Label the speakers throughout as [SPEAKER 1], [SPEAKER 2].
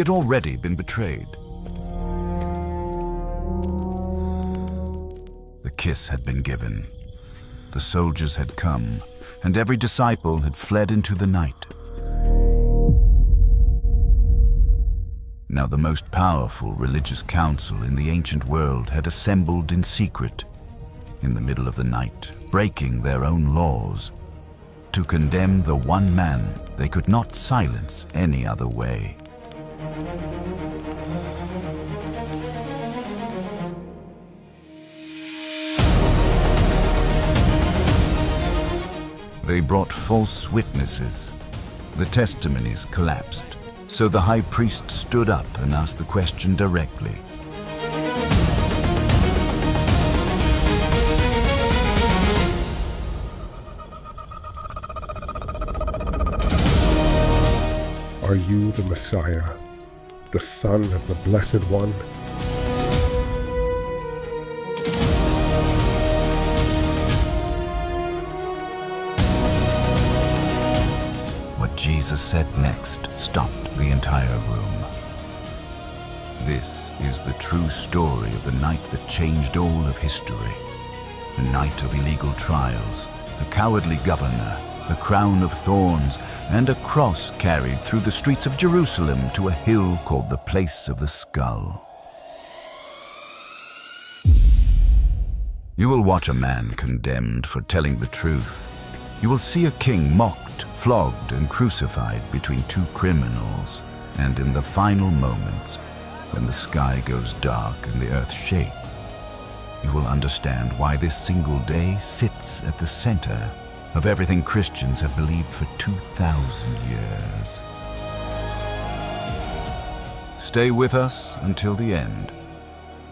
[SPEAKER 1] had already been betrayed. The kiss had been given. The soldiers had come, and every disciple had fled into the night. Now the most powerful religious council in the ancient world had assembled in secret, in the middle of the night, breaking their own laws, to condemn the one man they could not silence any other way. They brought false witnesses. The testimonies collapsed, so the high priest stood up and asked the question directly.
[SPEAKER 2] Are you the Messiah, the Son of the Blessed One?
[SPEAKER 1] What Jesus said next stopped the entire room. This is the true story of the night that changed all of history. A night of illegal trials, a cowardly governor, a crown of thorns, and a cross carried through the streets of Jerusalem to a hill called the Place of the Skull. You will watch a man condemned for telling the truth. You will see a king mocked, flogged, and crucified between two criminals. And in the final moments, when the sky goes dark and the earth shakes, you will understand why this single day sits at the center of everything Christians have believed for 2,000 years. Stay with us until the end,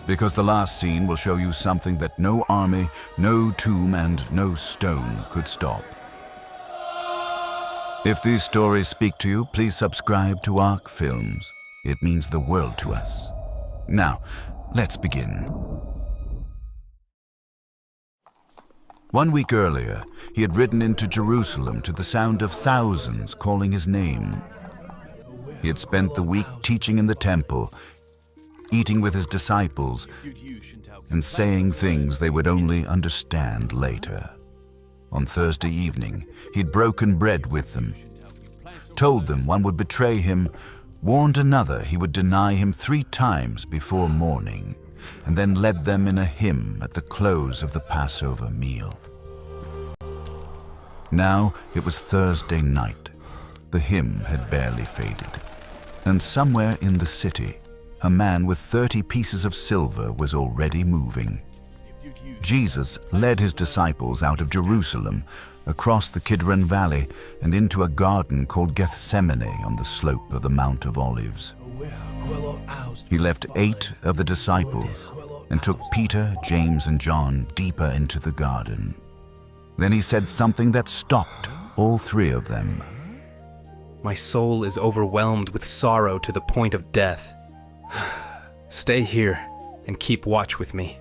[SPEAKER 1] because the last scene will show you something that no army, no tomb, and no stone could stop. If these stories speak to you, please subscribe to ARC Films. It means the world to us. Now, let's begin. 1 week earlier, he had ridden into Jerusalem to the sound of thousands calling his name. He had spent the week teaching in the temple, eating with his disciples, and saying things they would only understand later. On Thursday evening, he'd broken bread with them, told them one would betray him, warned another he would deny him 3 times before morning, and then led them in a hymn at the close of the Passover meal. Now it was Thursday night. The hymn had barely faded, and somewhere in the city, a man with 30 pieces of silver was already moving. Jesus led his disciples out of Jerusalem, across the Kidron Valley, and into a garden called Gethsemane on the slope of the Mount of Olives. He left 8 of the disciples and took Peter, James, and John deeper into the garden. Then he said something that stopped all 3 of them.
[SPEAKER 3] My soul is overwhelmed with sorrow to the point of death. Stay here and keep watch with me.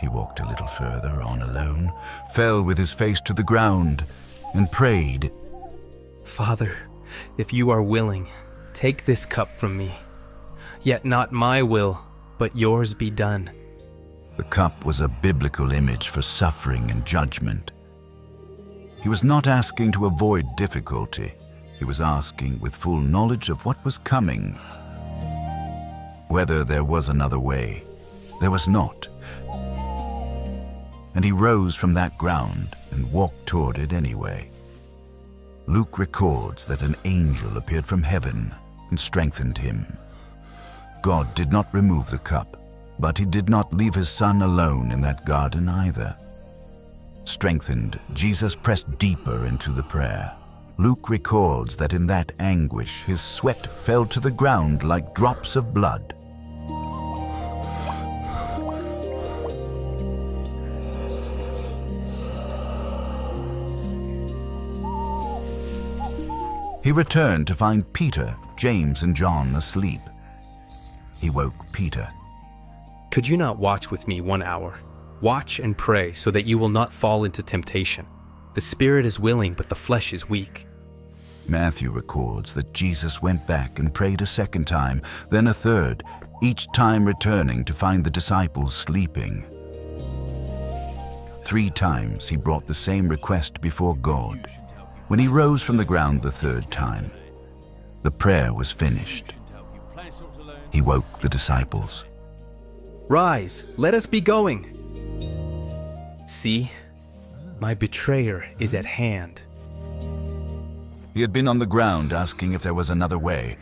[SPEAKER 1] He walked a little further on alone, fell with his face to the ground, and prayed,
[SPEAKER 3] Father, if you are willing, take this cup from me. Yet not my will, but yours be done.
[SPEAKER 1] The cup was a biblical image for suffering and judgment. He was not asking to avoid difficulty. He was asking with full knowledge of what was coming. Whether there was another way, there was not. And he rose from that ground and walked toward it anyway. Luke records that an angel appeared from heaven and strengthened him. God did not remove the cup, but he did not leave his son alone in that garden either. Strengthened, Jesus pressed deeper into the prayer. Luke records that in that anguish, his sweat fell to the ground like drops of blood. He returned to find Peter, James, and John asleep. He woke Peter.
[SPEAKER 3] Could you not watch with me 1 hour? Watch and pray so that you will not fall into temptation. The spirit is willing, but the flesh is weak.
[SPEAKER 1] Matthew records that Jesus went back and prayed a second time, then a third, each time returning to find the disciples sleeping. 3 times he brought the same request before God. When he rose from the ground the third time, the prayer was finished. He woke the disciples.
[SPEAKER 3] Rise, let us be going. See, my betrayer is at hand.
[SPEAKER 1] He had been on the ground asking if there was another way.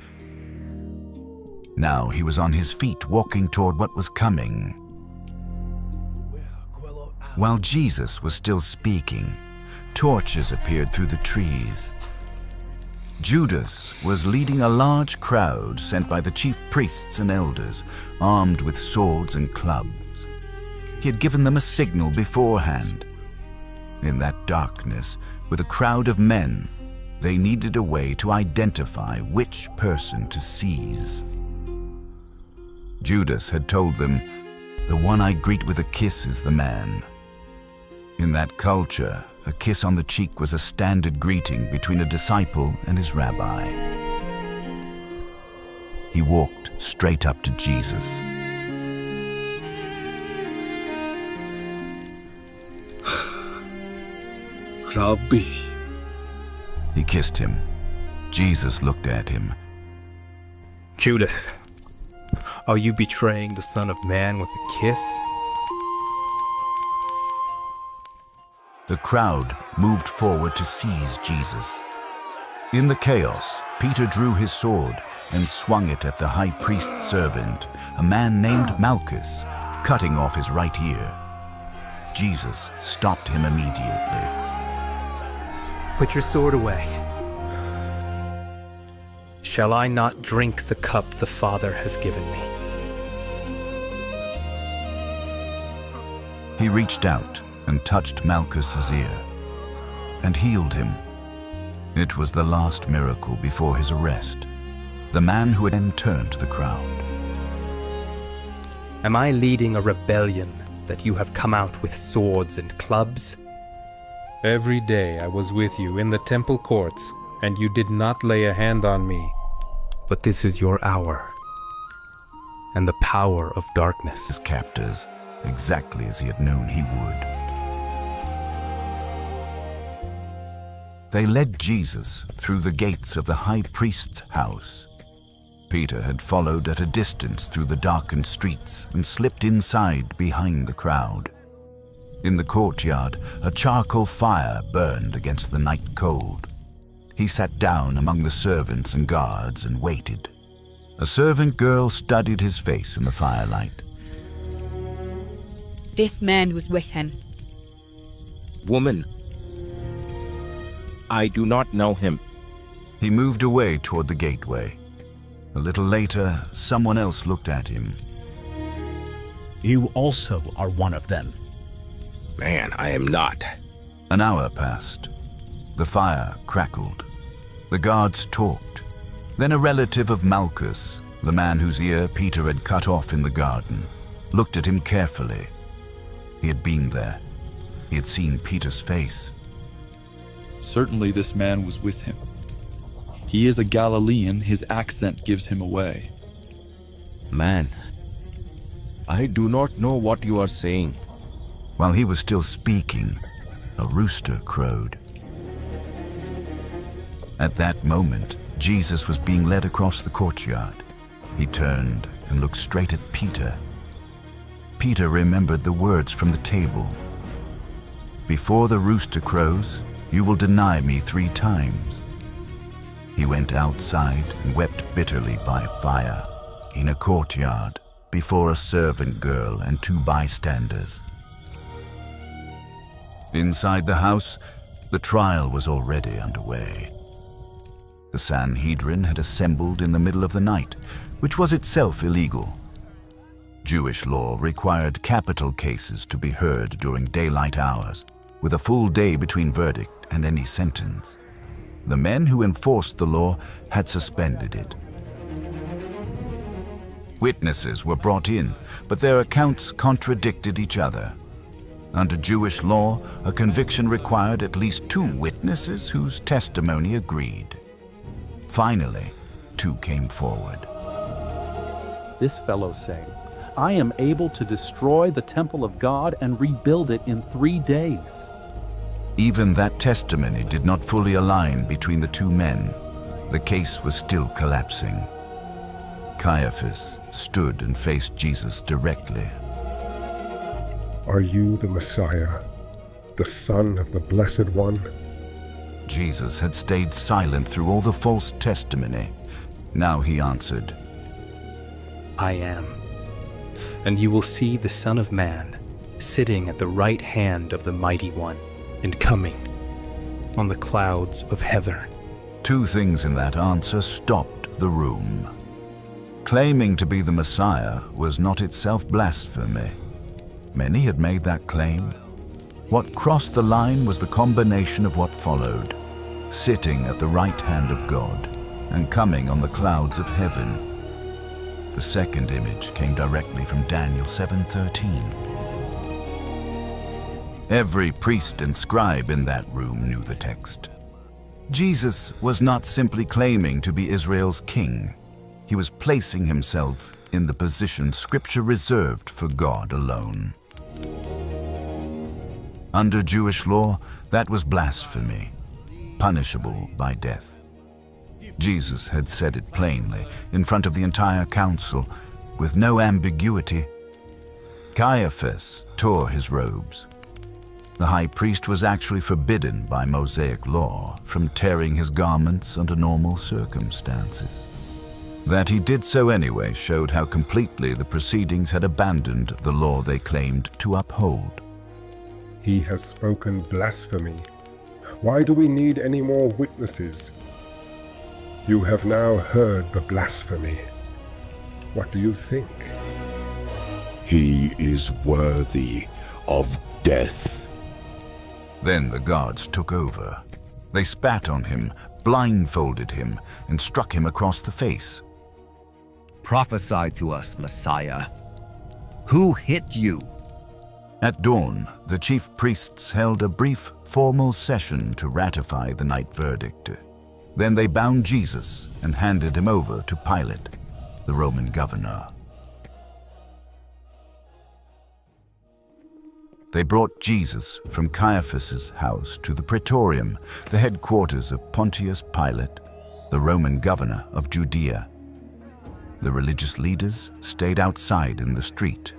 [SPEAKER 1] Now he was on his feet walking toward what was coming. While Jesus was still speaking, torches appeared through the trees. Judas was leading a large crowd sent by the chief priests and elders, armed with swords and clubs. He had given them a signal beforehand. In that darkness, with a crowd of men, they needed a way to identify which person to seize. Judas had told them, "The one I greet with a kiss is the man." In that culture, a kiss on the cheek was a standard greeting between a disciple and his rabbi. He walked straight up to Jesus.
[SPEAKER 4] Rabbi.
[SPEAKER 1] He kissed him. Jesus looked at him.
[SPEAKER 3] Judas, are you betraying the Son of Man with a kiss?
[SPEAKER 1] The crowd moved forward to seize Jesus. In the chaos, Peter drew his sword and swung it at the high priest's servant, a man named Malchus, cutting off his right ear. Jesus stopped him immediately.
[SPEAKER 3] Put your sword away. Shall I not drink the cup the Father has given me?
[SPEAKER 1] He reached out and touched Malchus's ear and healed him. It was the last miracle before his arrest. The man who had then turned to the crowd.
[SPEAKER 3] Am I leading a rebellion that you have come out with swords and clubs?
[SPEAKER 5] Every day I was with you in the temple courts, and you did not lay a hand on me.
[SPEAKER 3] But this is your hour, and the power of darkness.
[SPEAKER 1] His captors, exactly as he had known he would. They led Jesus through the gates of the high priest's house. Peter had followed at a distance through the darkened streets and slipped inside behind the crowd. In the courtyard, a charcoal fire burned against the night cold. He sat down among the servants and guards and waited. A servant girl studied his face in the firelight.
[SPEAKER 6] This man was with him.
[SPEAKER 7] Woman, I do not know him.
[SPEAKER 1] He moved away toward the gateway. A little later, someone else looked at him.
[SPEAKER 8] You also are one of them.
[SPEAKER 7] Man, I am not.
[SPEAKER 1] An hour passed. The fire crackled. The guards talked. Then a relative of Malchus, the man whose ear Peter had cut off in the garden, looked at him carefully. He had been there. He had seen Peter's face.
[SPEAKER 4] Certainly this man was with him. He is a Galilean, his accent gives him away.
[SPEAKER 7] Man, I do not know what you are saying.
[SPEAKER 1] While he was still speaking, a rooster crowed. At that moment, Jesus was being led across the courtyard. He turned and looked straight at Peter. Peter remembered the words from the table. "Before the rooster crows, you will deny me 3 times." He went outside and wept bitterly by fire, in a courtyard, before a servant girl and 2 bystanders. Inside the house, the trial was already underway. The Sanhedrin had assembled in the middle of the night, which was itself illegal. Jewish law required capital cases to be heard during daylight hours, with a full day between verdict and any sentence. The men who enforced the law had suspended it. Witnesses were brought in, but their accounts contradicted each other. Under Jewish law, a conviction required at least 2 witnesses whose testimony agreed. Finally, two came forward.
[SPEAKER 6] This fellow saying, I am able to destroy the temple of God and rebuild it in 3 days.
[SPEAKER 1] Even that testimony did not fully align between the two men. The case was still collapsing. Caiaphas stood and faced Jesus directly.
[SPEAKER 2] Are you the Messiah, the Son of the Blessed One?
[SPEAKER 1] Jesus had stayed silent through all the false testimony. Now he answered,
[SPEAKER 3] I am. And you will see the Son of Man sitting at the right hand of the Mighty One and coming on the clouds of heaven.
[SPEAKER 1] Two things in that answer stopped the room. Claiming to be the Messiah was not itself blasphemy. Many had made that claim. What crossed the line was the combination of what followed, sitting at the right hand of God and coming on the clouds of heaven. The second image came directly from Daniel 7:13. Every priest and scribe in that room knew the text. Jesus was not simply claiming to be Israel's king. He was placing himself in the position Scripture reserved for God alone. Under Jewish law, that was blasphemy, punishable by death. Jesus had said it plainly, in front of the entire council, with no ambiguity. Caiaphas tore his robes. The high priest was actually forbidden by Mosaic law from tearing his garments under normal circumstances. That he did so anyway showed how completely the proceedings had abandoned the law they claimed to uphold.
[SPEAKER 2] He has spoken blasphemy. Why do we need any more witnesses? You have now heard the blasphemy. What do you think?
[SPEAKER 9] He is worthy of death.
[SPEAKER 1] Then the guards took over. They spat on him, blindfolded him, and struck him across the face.
[SPEAKER 10] Prophesy to us, Messiah. Who hit you?
[SPEAKER 1] At dawn, the chief priests held a brief, formal session to ratify the night verdict. Then they bound Jesus and handed him over to Pilate, the Roman governor. They brought Jesus from Caiaphas's house to the Praetorium, the headquarters of Pontius Pilate, the Roman governor of Judea. The religious leaders stayed outside in the street.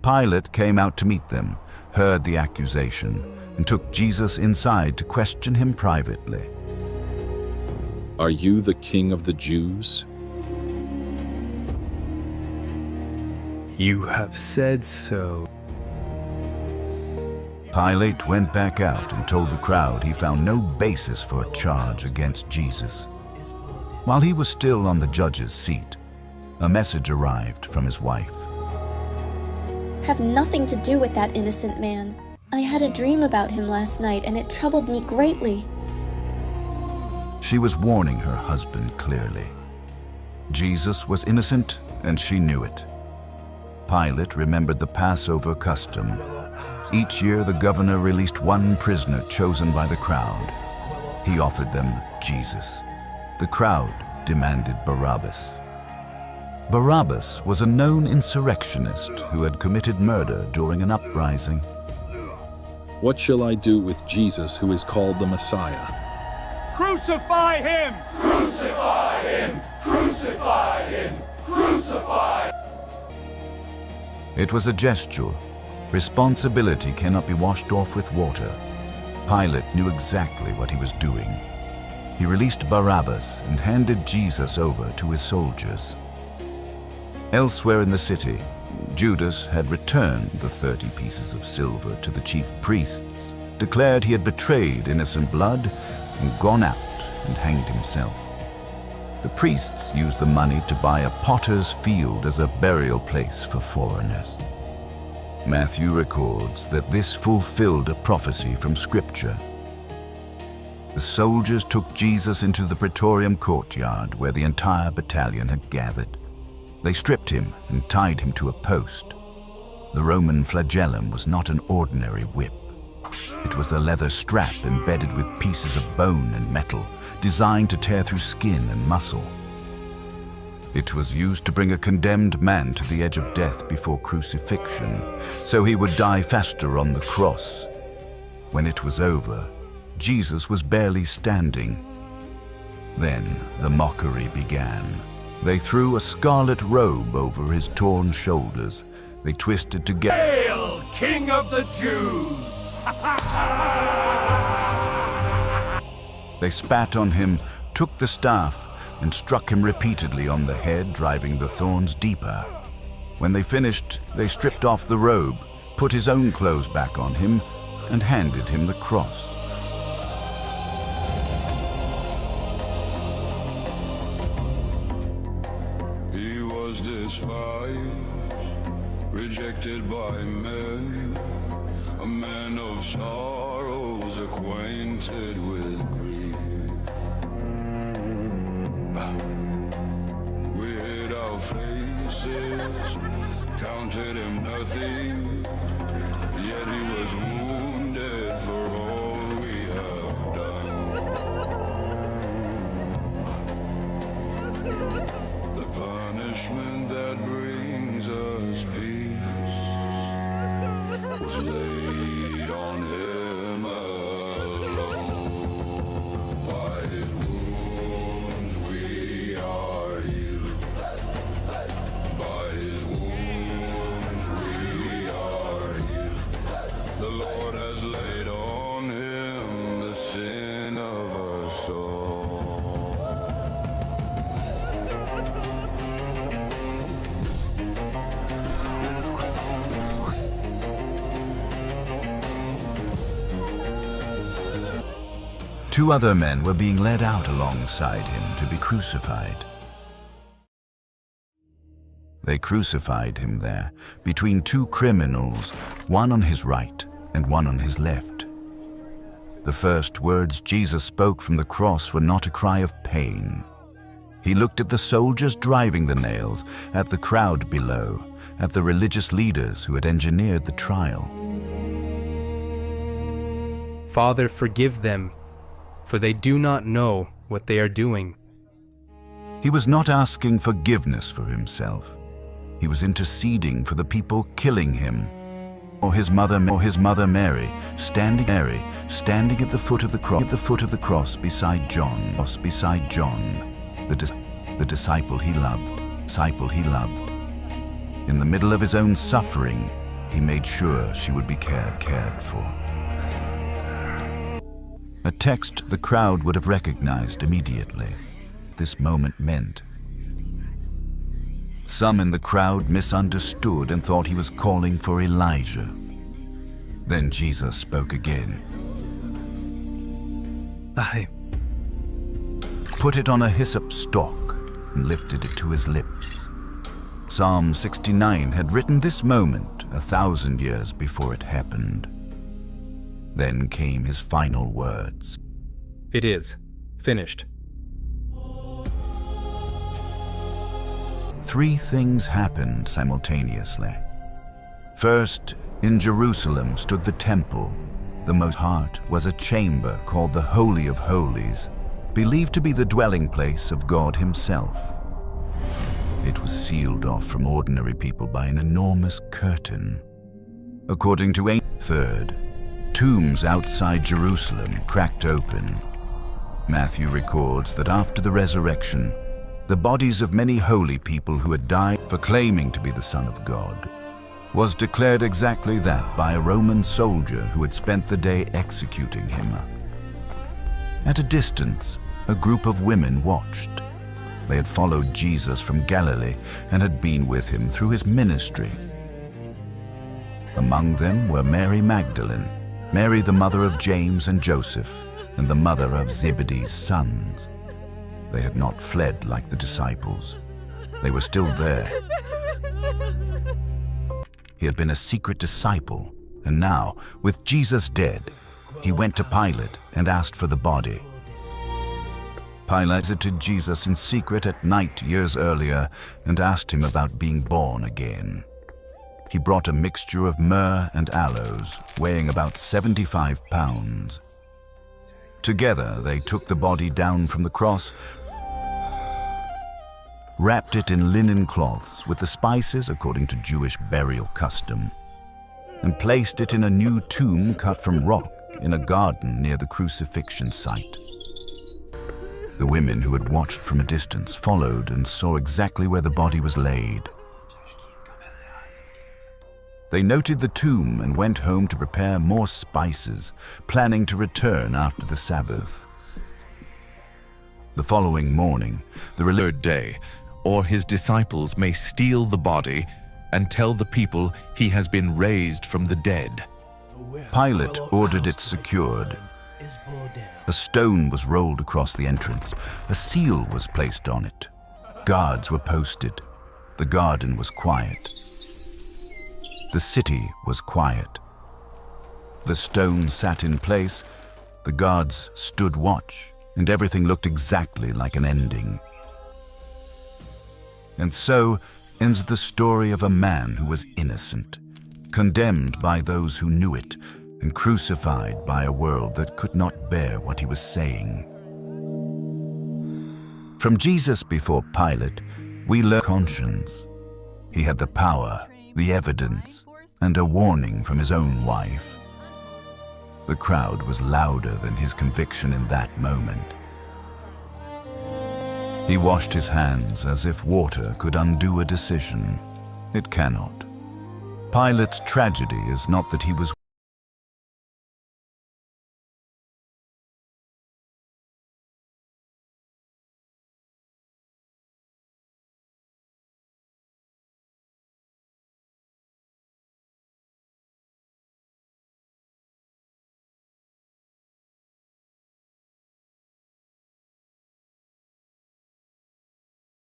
[SPEAKER 1] Pilate came out to meet them, heard the accusation, and took Jesus inside to question him privately.
[SPEAKER 11] Are you the king of the Jews?
[SPEAKER 3] You have said so.
[SPEAKER 1] Pilate went back out and told the crowd he found no basis for a charge against Jesus. While he was still on the judge's seat, a message arrived from his wife.
[SPEAKER 12] Have nothing to do with that innocent man. I had a dream about him last night and it troubled me greatly.
[SPEAKER 1] She was warning her husband clearly. Jesus was innocent and she knew it. Pilate remembered the Passover custom. Each year the governor released one prisoner chosen by the crowd. He offered them Jesus. The crowd demanded Barabbas. Barabbas was a known insurrectionist who had committed murder during an uprising.
[SPEAKER 11] What shall I do with Jesus, who is called the Messiah?
[SPEAKER 13] Crucify him! Crucify him! Crucify him! Crucify!
[SPEAKER 1] It was a gesture. Responsibility cannot be washed off with water. Pilate knew exactly what he was doing. He released Barabbas and handed Jesus over to his soldiers. Elsewhere in the city, Judas had returned the 30 pieces of silver to the chief priests, declared he had betrayed innocent blood, and gone out and hanged himself. The priests used the money to buy a potter's field as a burial place for foreigners. Matthew records that this fulfilled a prophecy from Scripture. The soldiers took Jesus into the Praetorium courtyard where the entire battalion had gathered. They stripped him and tied him to a post. The Roman flagellum was not an ordinary whip. It was a leather strap embedded with pieces of bone and metal, designed to tear through skin and muscle. It was used to bring a condemned man to the edge of death before crucifixion, so he would die faster on the cross. When it was over, Jesus was barely standing. Then the mockery began. They threw a scarlet robe over his torn shoulders. They twisted together.
[SPEAKER 13] Hail, King of the Jews!
[SPEAKER 1] They spat on him, took the staff, and struck him repeatedly on the head, driving the thorns deeper. When they finished, they stripped off the robe, put his own clothes back on him, and handed him the cross.
[SPEAKER 14] He was despised, rejected by men, a man of sorrows, acquainted with grief. We hid our faces, counted him nothing, yet he was wounded for all we have done. The punishment that brings us peace was laid on him alone. By his wounds we are healed. By his wounds we are healed. The Lord has laid on him the sin of us all.
[SPEAKER 1] Two other men were being led out alongside him to be crucified. They crucified him there, between two criminals, one on his right and one on his left. The first words Jesus spoke from the cross were not a cry of pain. He looked at the soldiers driving the nails, at the crowd below, at the religious leaders who had engineered the trial.
[SPEAKER 3] Father, forgive them, for they do not know what they are doing.
[SPEAKER 1] He was not asking forgiveness for himself. He was interceding for the people killing him, or his mother Mary, standing at the foot of the cross beside John, the disciple he loved. In the middle of his own suffering, he made sure she would be cared for. A text the crowd would have recognized immediately. This moment meant. Some in the crowd misunderstood and thought he was calling for Elijah. Then Jesus spoke again.
[SPEAKER 3] I
[SPEAKER 1] put it on a hyssop stalk and lifted it to his lips. Psalm 69 had written this moment 1,000 years before it happened. Then came his final words.
[SPEAKER 3] It is finished.
[SPEAKER 1] Three things happened simultaneously. First, in Jerusalem stood the temple. The most heart was a chamber called the Holy of Holies, believed to be the dwelling place of God himself. It was sealed off from ordinary people by an enormous curtain. According to Third, tombs outside Jerusalem cracked open. Matthew records that after the resurrection, the bodies of many holy people who had died for claiming to be the Son of God was declared exactly that by a Roman soldier who had spent the day executing him. At a distance, a group of women watched. They had followed Jesus from Galilee and had been with him through his ministry. Among them were Mary Magdalene, Mary the mother of James and Joseph, and the mother of Zebedee's sons. They had not fled like the disciples. They were still there. He had been a secret disciple, and now, with Jesus dead, he went to Pilate and asked for the body. Pilate visited Jesus in secret at night years earlier and asked him about being born again. He brought a mixture of myrrh and aloes, weighing about 75 pounds. Together, they took the body down from the cross, wrapped it in linen cloths with the spices according to Jewish burial custom, and placed it in a new tomb cut from rock in a garden near the crucifixion site. The women who had watched from a distance followed and saw exactly where the body was laid. They noted the tomb and went home to prepare more spices, planning to return after the Sabbath. The following morning, the
[SPEAKER 15] third day, or his disciples may steal the body and tell the people he has been raised from the dead.
[SPEAKER 1] Pilate ordered it secured. A stone was rolled across the entrance. A seal was placed on it. Guards were posted. The garden was quiet. The city was quiet. The stone sat in place, the guards stood watch, and everything looked exactly like an ending. And so ends the story of a man who was innocent, condemned by those who knew it, and crucified by a world that could not bear what he was saying. From Jesus before Pilate, we learn conscience. He had the power, the evidence, and a warning from his own wife. The crowd was louder than his conviction in that moment. He washed his hands as if water could undo a decision. It cannot. Pilate's tragedy is not that he was